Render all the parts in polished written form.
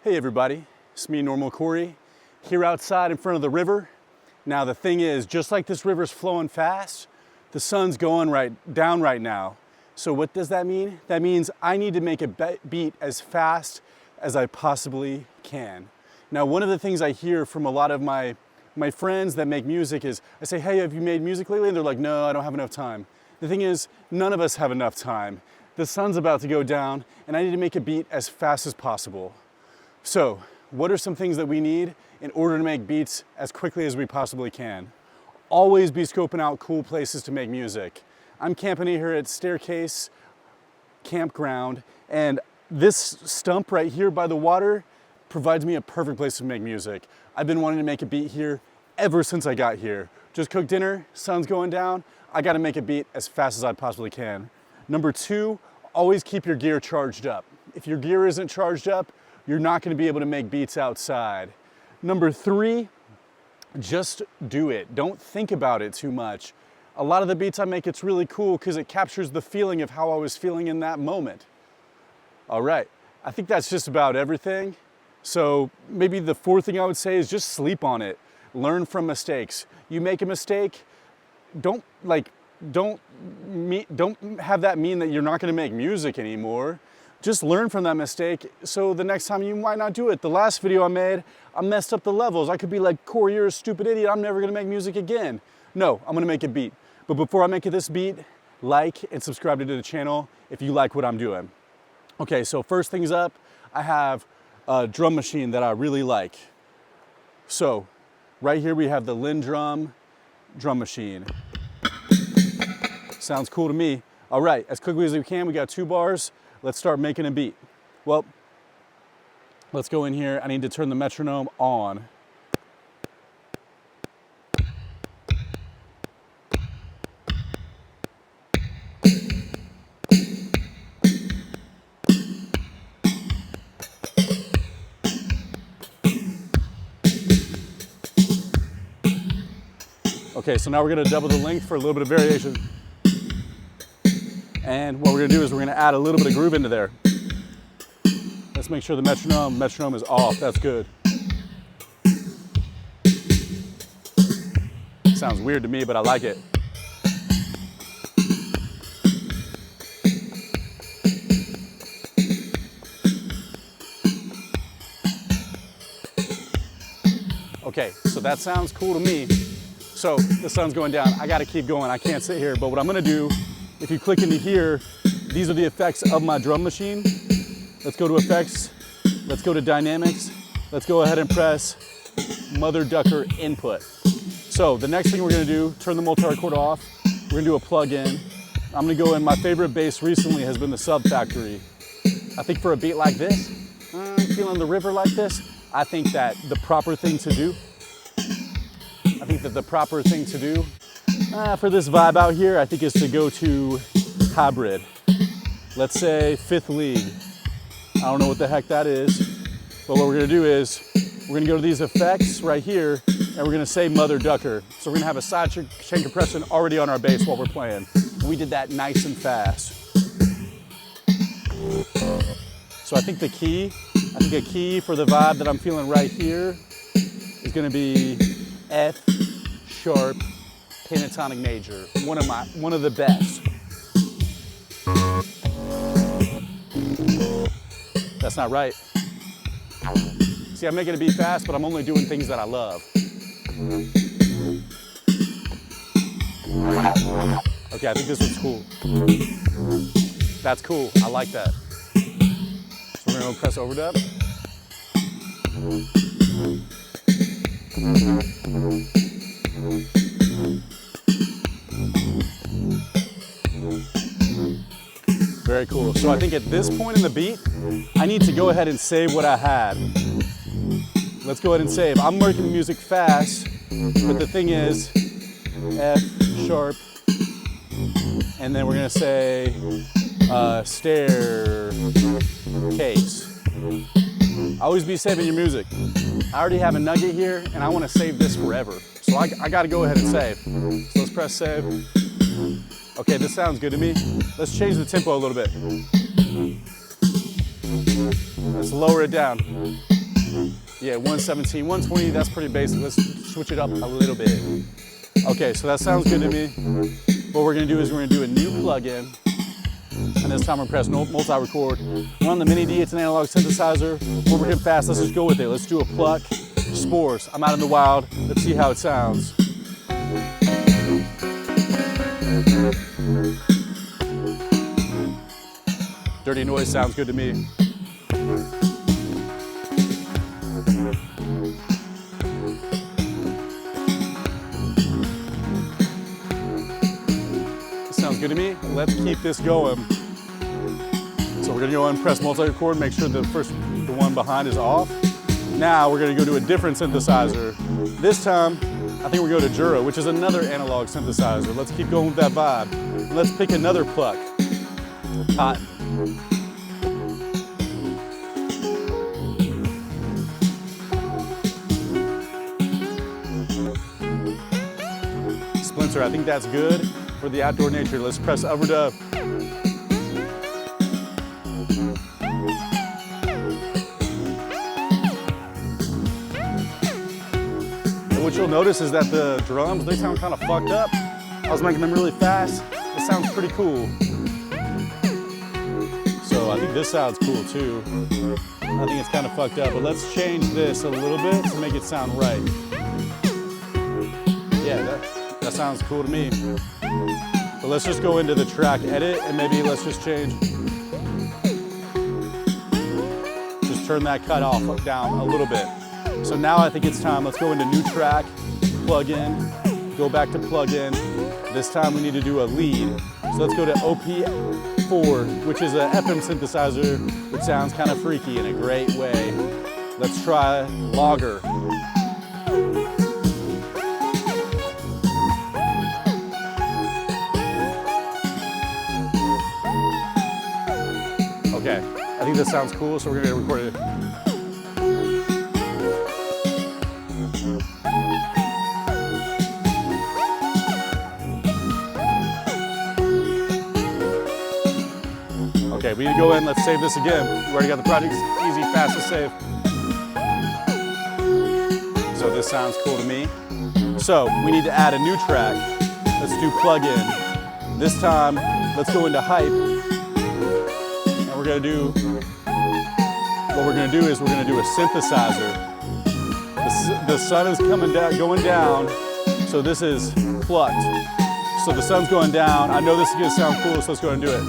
Hey everybody, it's me, Normal Corey, here outside in front of the river. Now the thing is, just like this river's flowing fast, the sun's going down right now. So what does that mean? That means I need to make a beat as fast as I possibly can. Now one of the things I hear from a lot of my friends that make music is, I say, hey, have you made music lately? And they're like, no, I don't have enough time. The thing is, none of us have enough time. The sun's about to go down and I need to make a beat as fast as possible. So, what are some things that we need in order to make beats as quickly as we possibly can? Always be scoping out cool places to make music. I'm camping here at Staircase Campground, and this stump right here by the water provides me a perfect place to make music. I've been wanting to make a beat here ever since I got here. Just cooked dinner, sun's going down, I gotta make a beat as fast as I possibly can. Number two, always keep your gear charged up. If your gear isn't charged up, you're not gonna be able to make beats outside. Number three, just do it. Don't think about it too much. A lot of the beats I make, it's really cool because it captures the feeling of how I was feeling in that moment. All right, I think that's just about everything. So maybe the fourth thing I would say is just sleep on it. Learn from mistakes. You make a mistake, don't have that mean that you're not gonna make music anymore. Just learn from that mistake so the next time you might not do it. The last video I made, I messed up the levels. I could be like, Corey, you're a stupid idiot. I'm never gonna make music again. No, I'm gonna make a beat. But before I make this beat, like and subscribe to the channel if you like what I'm doing. Okay, so first things up, I have a drum machine that I really like. So right here we have the Lindrum drum machine. Sounds cool to me. All right, as quickly as we can, we got 2 bars. Let's start making a beat. Well, let's go in here. I need to turn the metronome on. Okay, so now we're gonna double the length for a little bit of variation. And what we're gonna do is we're gonna add a little bit of groove into there. Let's make sure the metronome is off. That's good. Sounds weird to me, but I like it. Okay, so that sounds cool to me. So the sun's going down. I gotta keep going. I can't sit here, but what I'm gonna do, if you click into here, these are the effects of my drum machine. Let's go to effects. Let's go to dynamics. Let's go ahead and press Mother Ducker input. So the next thing we're gonna do, turn the multi-record off. We're gonna do a plug-in. I'm gonna go in, my favorite bass recently has been the Sub Factory. I think for a beat like this, feeling the river like this, I think that the proper thing to do for this vibe out here, I think is to go to hybrid. Let's say 5th league. I don't know what the heck that is, but what we're gonna do is we're gonna go to these effects right here and we're gonna say Mother Ducker. So we're gonna have a side chain compression already on our bass while we're playing. And we did that nice and fast. So I think a key for the vibe that I'm feeling right here is gonna be F sharp pentatonic major, one of the best. That's not right. See, I'm making it beat fast, but I'm only doing things that I love. Okay, I think this one's cool. That's cool, I like that. So we're gonna press overdub. Very cool. So I think at this point in the beat, I need to go ahead and save what I had. Let's go ahead and save. I'm working the music fast, but the thing is, F sharp, and then we're gonna say staircase. Always be saving your music. I already have a nugget here, and I wanna save this forever. So I gotta go ahead and save. So let's press save. Okay, this sounds good to me. Let's change the tempo a little bit. Let's lower it down. Yeah, 117, 120, that's pretty basic. Let's switch it up a little bit. Okay, so that sounds good to me. What we're gonna do is we're gonna do a new plug-in, and this time we're gonna press multi-record. We're on the Mini D, it's an analog synthesizer. We're working fast, let's just go with it. Let's do a pluck, spores. I'm out in the wild, let's see how it sounds. Dirty noise sounds good to me. Sounds good to me. Let's keep this going. So we're gonna go and press multi-record, make sure the one behind is off. Now we're gonna go to a different synthesizer. This time, I think we're going to Jura, which is another analog synthesizer. Let's keep going with that vibe. Let's pick another pluck. Cotton. Splinter, I think that's good for the outdoor nature. Let's press overdub. And what you'll notice is that the drums, they sound kind of fucked up. I was making them really fast. It sounds pretty cool. So I think this sounds cool too. I think it's kind of fucked up, but let's change this a little bit to make it sound right. Yeah, that sounds cool to me. But let's just go into the track edit and maybe let's just change. Just turn that cut off down a little bit. So now I think it's time. Let's go into new track, plug in, go back to plug in. This time we need to do a lead. So let's go to OP4, which is an FM synthesizer, which sounds kind of freaky in a great way. Let's try Logger. Okay, I think this sounds cool, so we're gonna record it. Okay, we need to go in, let's save this again. We already got the project, easy, fast to save. So this sounds cool to me. So we need to add a new track. Let's do plug in. This time, let's go into hype. And what we're gonna do is we're gonna do a synthesizer. The sun is coming down, going down. So this is plucked. So the sun's going down. I know this is gonna sound cool, so let's go ahead and do it.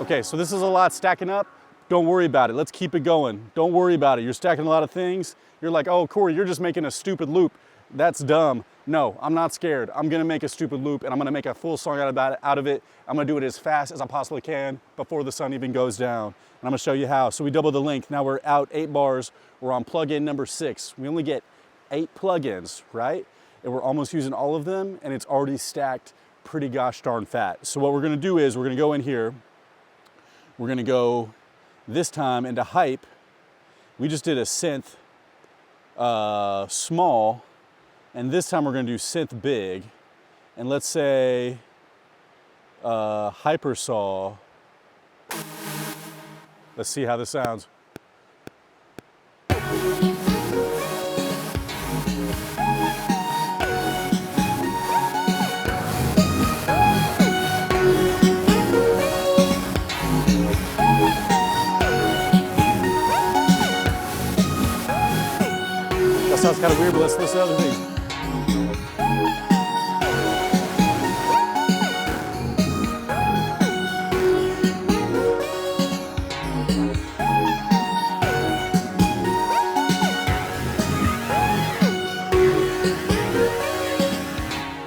Okay, so this is a lot stacking up. Don't worry about it. Let's keep it going. Don't worry about it. You're stacking a lot of things. You're like, oh, Corey, you're just making a stupid loop. That's dumb. No, I'm not scared. I'm gonna make a stupid loop and I'm gonna make a full song out of it. I'm gonna do it as fast as I possibly can before the sun even goes down. And I'm gonna show you how. So we doubled the length. Now we're out 8 bars. We're on plug-in number 6. We only get 8 plugins, right? And we're almost using all of them and it's already stacked pretty gosh darn fat. So what we're gonna do is we're gonna go in here. We're gonna go this time into hype. We just did a synth small, and this time we're gonna do synth big. And let's say hypersaw. Let's see how this sounds. Sounds kind of weird, but let's listen to other things.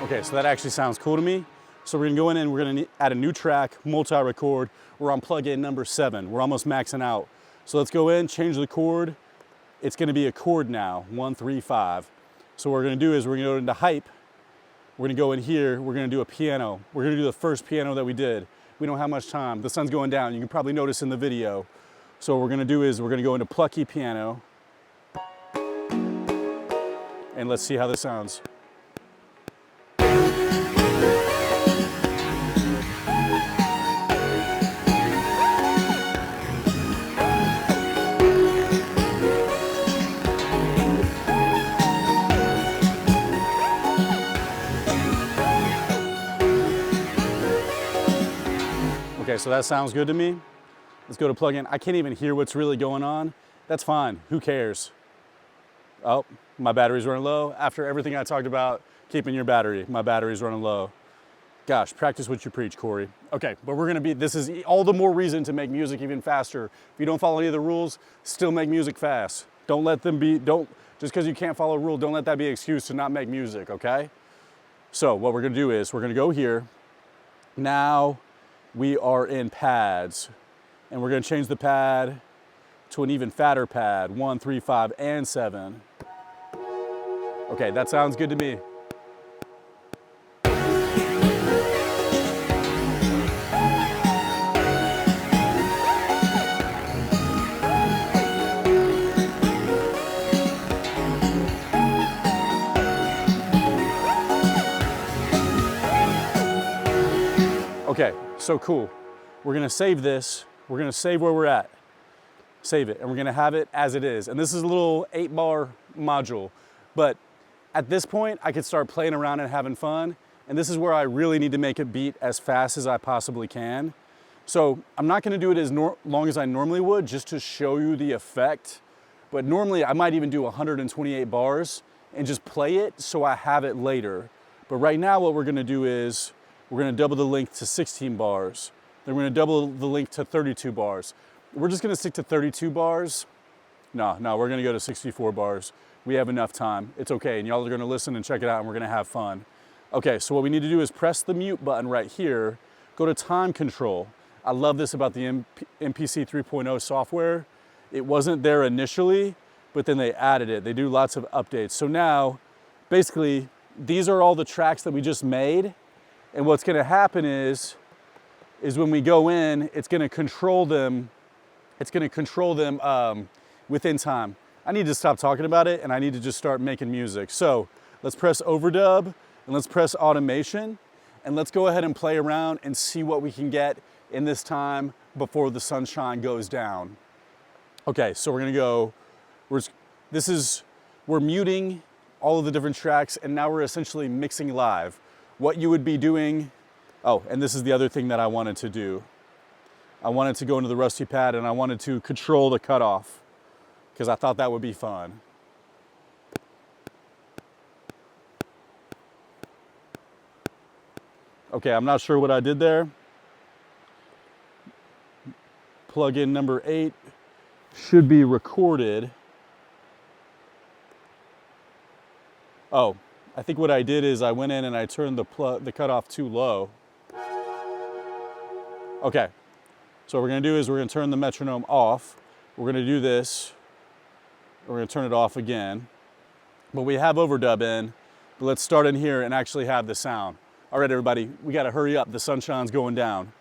Okay, so that actually sounds cool to me. So we're gonna go in and we're gonna add a new track, multi-record. We're on plug-in number 7. We're almost maxing out. So let's go in, change the chord. It's gonna be a chord now, 1, 3, 5. So what we're gonna do is we're gonna go into hype. We're gonna go in here, we're gonna do a piano. We're gonna do the first piano that we did. We don't have much time. The sun's going down. You can probably notice in the video. So what we're gonna do is we're gonna go into plucky piano. and let's see how this sounds. Okay, so that sounds good to me. Let's go to plug in. I can't even hear what's really going on. That's fine, who cares? Oh, my battery's running low. After everything I talked about, keeping your battery, my battery's running low. Gosh, practice what you preach, Corey. Okay, but this is all the more reason to make music even faster. If you don't follow any of the rules, still make music fast. Just because you can't follow a rule, don't let that be an excuse to not make music, okay? So what we're gonna do is, we're gonna go here. Now we are in pads, and we're gonna change the pad to an even fatter pad, 1, 3, 5, and 7. Okay, that sounds good to me. Okay, so cool. We're gonna save this. We're gonna save where we're at. Save it, and we're gonna have it as it is. And this is a little 8-bar module, but at this point, I could start playing around and having fun. And this is where I really need to make a beat as fast as I possibly can. So I'm not gonna do it as long as I normally would, just to show you the effect. But normally I might even do 128 bars and just play it so I have it later. But right now what we're gonna do is, we're gonna double the length to 16 bars. Then we're gonna double the length to 32 bars. We're just gonna stick to 32 bars. No, we're gonna go to 64 bars. We have enough time. It's okay, and y'all are gonna listen and check it out, and we're gonna have fun. Okay, so what we need to do is press the mute button right here, go to time control. I love this about the MPC 3.0 software. It wasn't there initially, but then they added it. They do lots of updates. So now, basically, these are all the tracks that we just made, and what's gonna happen is when we go in, it's gonna control them within time. I need to stop talking about it, and I need to just start making music. So let's press overdub, and let's press automation, and let's go ahead and play around and see what we can get in this time before the sunshine goes down. Okay, so we're gonna go, we're muting all of the different tracks, and now we're essentially mixing live. What you would be doing, oh, and this is the other thing that I wanted to do. I wanted to go into the Rusty pad, and I wanted to control the cutoff, because I thought that would be fun. Okay, I'm not sure what I did there. Plug-in number 8 should be recorded. Oh, I think what I did is I went in and I turned the cutoff too low. Okay, so what we're gonna do is we're gonna turn the metronome off. We're gonna do this. We're gonna turn it off again. But we have overdub in, but let's start in here and actually have the sound. All right, everybody, we gotta hurry up. The sunshine's going down.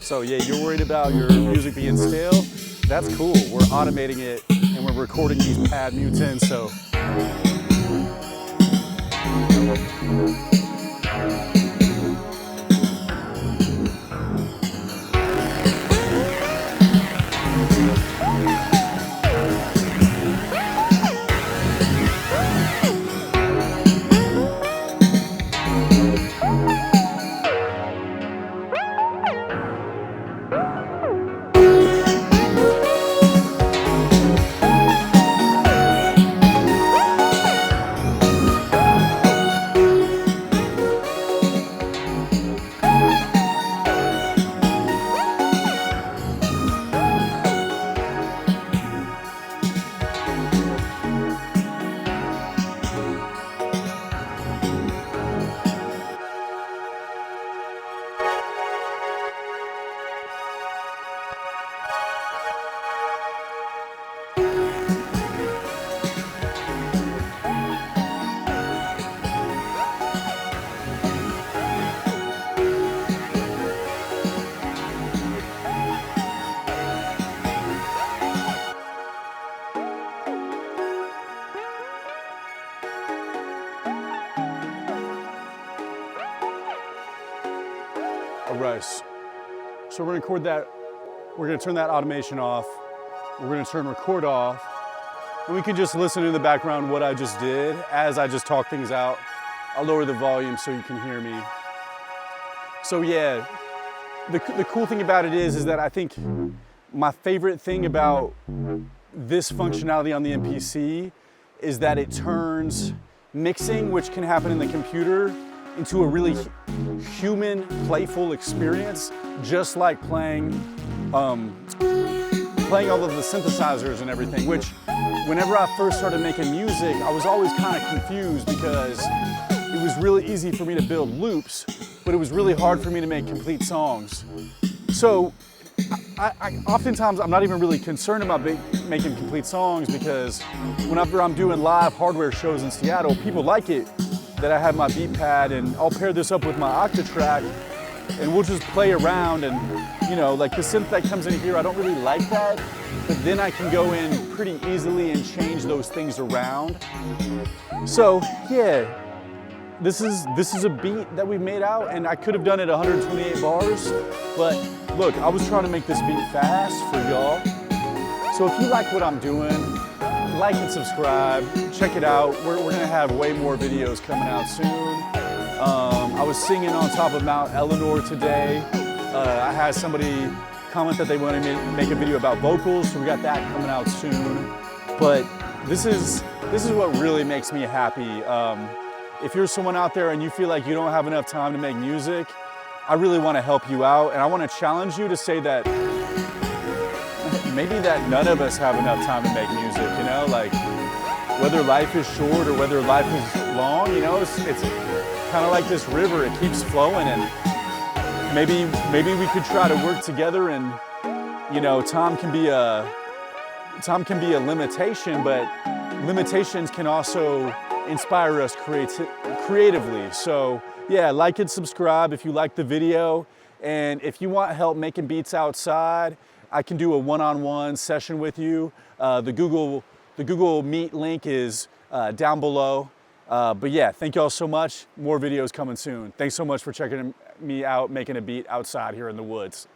So yeah, you're worried about your music being stale? That's cool. We're automating it and we're recording these pad mutes in, so. Rice. So we're gonna record that, we're gonna turn that automation off, we're gonna turn record off, and we can just listen in the background what I just did as I just talk things out. I'll lower the volume so you can hear me. So yeah, the cool thing about it is that I think my favorite thing about this functionality on the MPC is that it turns mixing, which can happen in the computer, into a really human, playful experience, just like playing all of the synthesizers and everything, which whenever I first started making music, I was always kind of confused because it was really easy for me to build loops, but it was really hard for me to make complete songs. So I oftentimes, I'm not even really concerned about making complete songs because whenever I'm doing live hardware shows in Seattle, people like it that I have my beat pad, and I'll pair this up with my Octatrack and we'll just play around. And you know, like the synth that comes in here, I don't really like that, but then I can go in pretty easily and change those things around. So yeah, this is a beat that we've made out, and I could have done it 128 bars, but look, I was trying to make this beat fast for y'all. So if you like what I'm doing, like and subscribe, check it out. We're gonna have way more videos coming out soon. I was singing on top of Mount Eleanor today. I had somebody comment that they wanted me to make a video about vocals, so we got that coming out soon. But this is what really makes me happy. If you're someone out there and you feel like you don't have enough time to make music, I really want to help you out, and I want to challenge you to say that maybe that none of us have enough time to make music, you know, like whether life is short or whether life is long, you know, it's kind of like this river, it keeps flowing, and maybe we could try to work together, and you know, time can be a limitation, but limitations can also inspire us creatively. So yeah, like and subscribe if you like the video, and if you want help making beats outside, I can do a one-on-one session with you. The Google Meet link is down below. But yeah, thank y'all so much. More videos coming soon. Thanks so much for checking me out, making a beat outside here in the woods.